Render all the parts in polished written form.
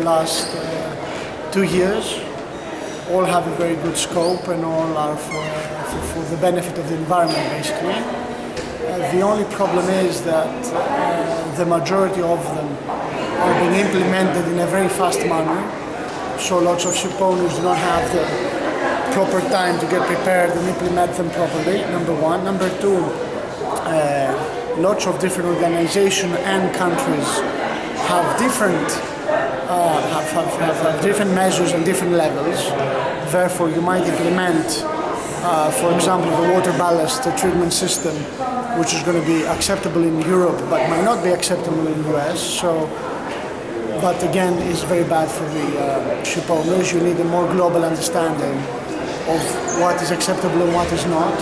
last 2 years. All have a very good scope and all are for the benefit of the environment, basically. The only problem is that the majority of them are being implemented in a very fast manner. So lots of ship owners do not have the proper time to get prepared and implement them properly, number one. Number two, lots of different organizations and countries have different different measures and different levels. Therefore, you might implement, for example, the water ballast treatment system, which is going to be acceptable in Europe, but might not be acceptable in the US. So, but again, it's very bad for the ship owners. You need a more global understanding of what is acceptable and what is not.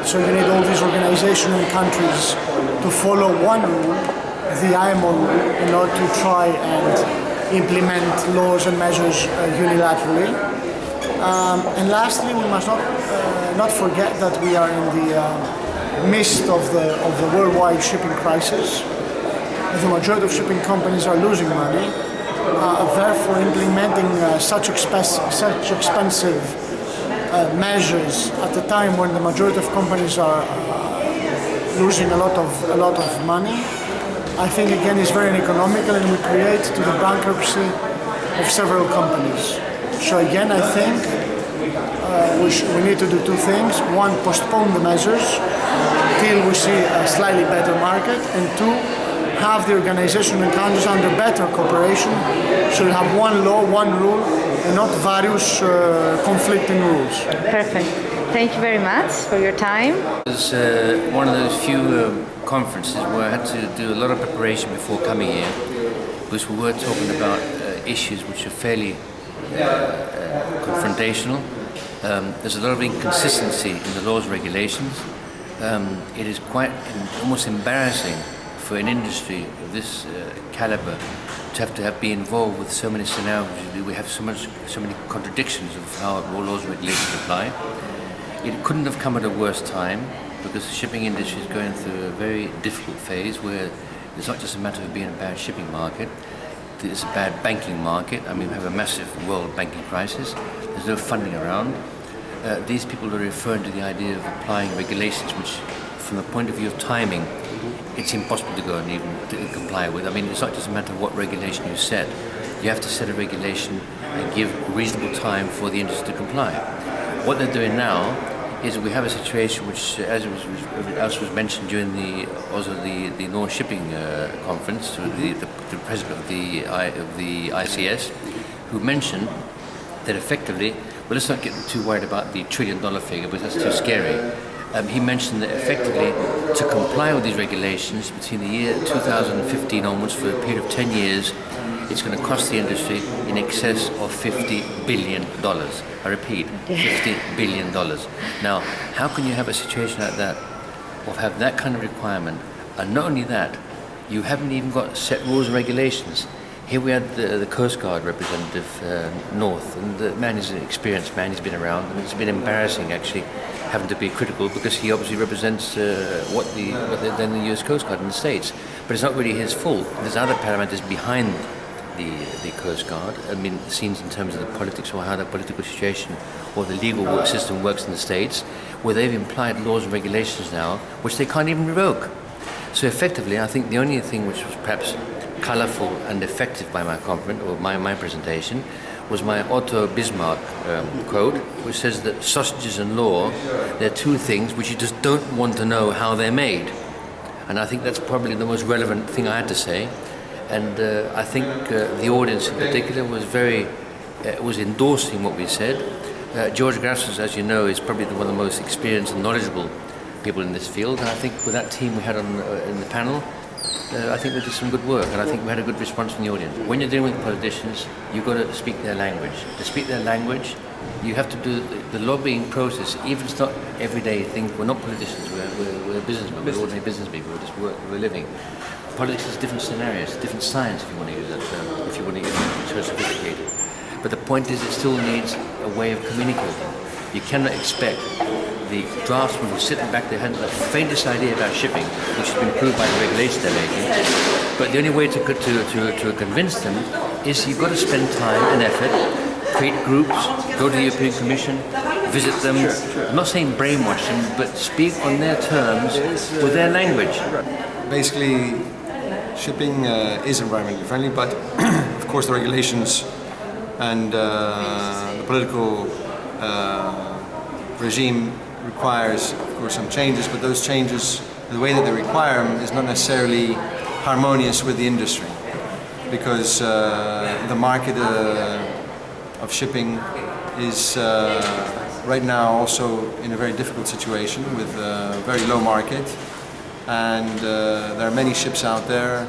So you need all these organizations and countries to follow one rule, the IMO rule, in order to try and implement laws and measures unilaterally. And lastly, we must not forget that we are in the midst of the worldwide shipping crisis. The majority of shipping companies are losing money. Therefore, implementing such expensive measures at a time when the majority of companies are losing a lot of money, I think again is very uneconomical and will create to the bankruptcy of several companies. So again, I think we need to do two things. One, postpone the measures till we see a slightly better market, and two, have the organization and countries under better cooperation, so you have one law, one rule, and not various conflicting rules. Perfect. Thank you very much for your time. It was one of those few conferences where I had to do a lot of preparation before coming here, because we were talking about issues which are fairly confrontational. There's a lot of inconsistency in the laws and regulations. It is quite almost embarrassing for an industry of this caliber to have be involved with so many scenarios. We have so many contradictions of how all laws and regulations apply. It couldn't have come at a worse time, because the shipping industry is going through a very difficult phase where it's not just a matter of being a bad shipping market, it's a bad banking market. I mean, we have a massive world banking crisis. There's no funding around. These people are referring to the idea of applying regulations which, from the point of view of timing, it's impossible to go and even to comply with. I mean, it's not just a matter of what regulation you set. You have to set a regulation and give reasonable time for the industry to comply. What they're doing now is we have a situation which, as was mentioned during the North Shipping Conference, the president of the ICS, who mentioned that effectively, well, let's not get too worried about the $1 trillion figure, because that's too scary. He mentioned that effectively, to comply with these regulations between the year 2015 onwards for a period of 10 years, it's going to cost the industry in excess of $50 billion. I repeat, $50 billion. Now, how can you have a situation like that, or have that kind of requirement, and not only that, you haven't even got set rules and regulations. Here we had the Coast Guard representative, North, and the man is an experienced man, he's been around, and it's been embarrassing actually having to be critical, because he obviously represents what the US Coast Guard in the States. But it's not really his fault. There's other parameters behind the Coast Guard. I mean, scenes in terms of the politics, or how the political situation or the legal system works in the States, where they've implied laws and regulations now which they can't even revoke. So effectively, I think the only thing which was perhaps colourful and effective by my conference, or my presentation, was my Otto Bismarck quote, which says that sausages and law, they're two things which you just don't want to know how they're made. And I think that's probably the most relevant thing I had to say. And I think the audience in particular was endorsing what we said. George Grafsons, as you know, is probably one of the most experienced and knowledgeable people in this field. And I think with that team we had in the panel, I think we did some good work, and I think we had a good response from the audience. When you're dealing with politicians, you've got to speak their language. To speak their language, you have to do the lobbying process, even if it's not everyday thing. We're not politicians, we're businessmen, we're ordinary business people, we're living. Politics is different scenarios, different science, if you want to use that term, if you want to use it so sophisticated. But the point is, it still needs a way of communicating. You cannot expect the draftsmen who sit back there, hadn't the faintest idea about shipping, which has been proved by the regulations they're making. But the only way to convince them is you've got to spend time and effort, create groups, go to the European Commission, visit them. I'm not saying brainwash them, but speak on their terms with their language. Basically, shipping is environmentally friendly, but of course the regulations and the political regime requires, of course, some changes, but those changes, the way that they require them is not necessarily harmonious with the industry, because the market of shipping is right now also in a very difficult situation with a very low market, and there are many ships out there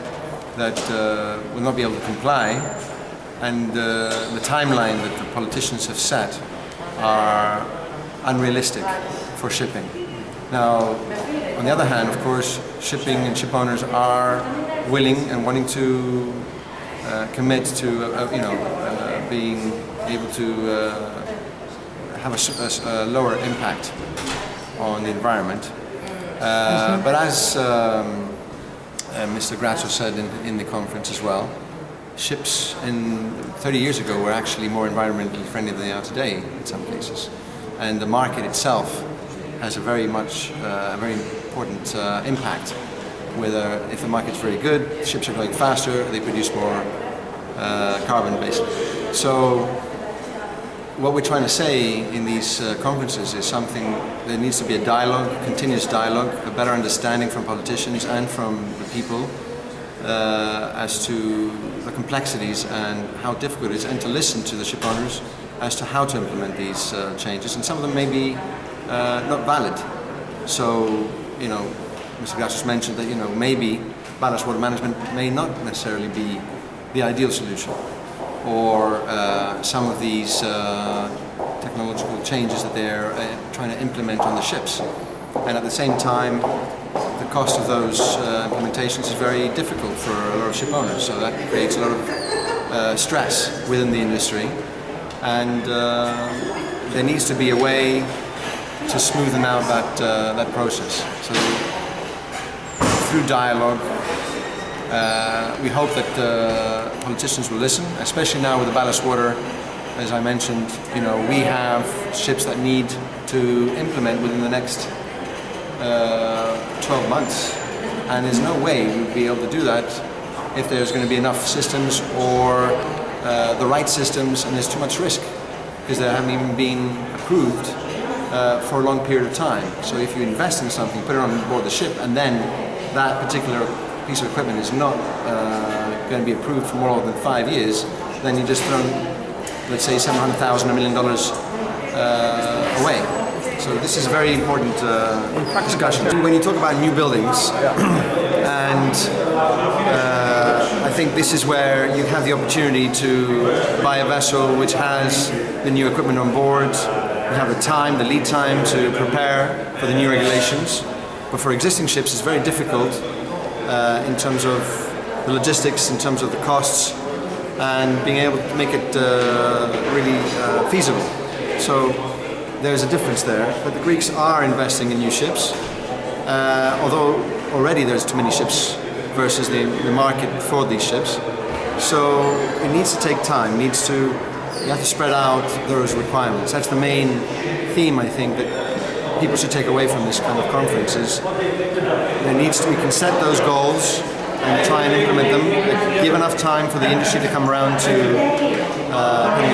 that will not be able to comply, and the timeline that the politicians have set are unrealistic for shipping. Now, on the other hand, of course, shipping and ship owners are willing and wanting to commit to being able to have a lower impact on the environment. But as Mr. Grazzo said in the conference as well, ships 30 years ago were actually more environmentally friendly than they are today in some cases. And the market itself has a very important impact. Whether if the market's very good, ships are going faster, they produce more carbon basically. So what we're trying to say in these conferences is something, there needs to be a dialogue, continuous dialogue, a better understanding from politicians and from the people as to the complexities and how difficult it is, and to listen to the ship owners as to how to implement these changes, and some of them may be not valid. So, Mr. Grazzo mentioned that, maybe ballast water management may not necessarily be the ideal solution, or some of these technological changes that they're trying to implement on the ships. And at the same time, the cost of those implementations is very difficult for a lot of ship owners, so that creates a lot of stress within the industry. And there needs to be a way to smoothen out that process. So through dialogue, we hope that politicians will listen, especially now with the ballast water. As I mentioned, we have ships that need to implement within the next 12 months, and there's no way we'll be able to do that if there's going to be enough systems or the right systems, and there's too much risk because they haven't even been approved for a long period of time. So if you invest in something, put it on board the ship, and then that particular piece of equipment is not going to be approved for more than 5 years, then you just throw, let's say, $700,000, $1 million away. So this is a very important discussion. When you talk about new buildings, and I think this is where you have the opportunity to buy a vessel which has the new equipment on board. You have the lead time to prepare for the new regulations. But for existing ships, it's very difficult in terms of the logistics, in terms of the costs, and being able to make it really feasible. So there's a difference there, but the Greeks are investing in new ships, although already there's too many ships versus the market for these ships. So it needs to take time, you have to spread out those requirements. That's the main theme, I think, that people should take away from this kind of conference, is we can set those goals and try and implement them, give enough time for the industry to come around to putting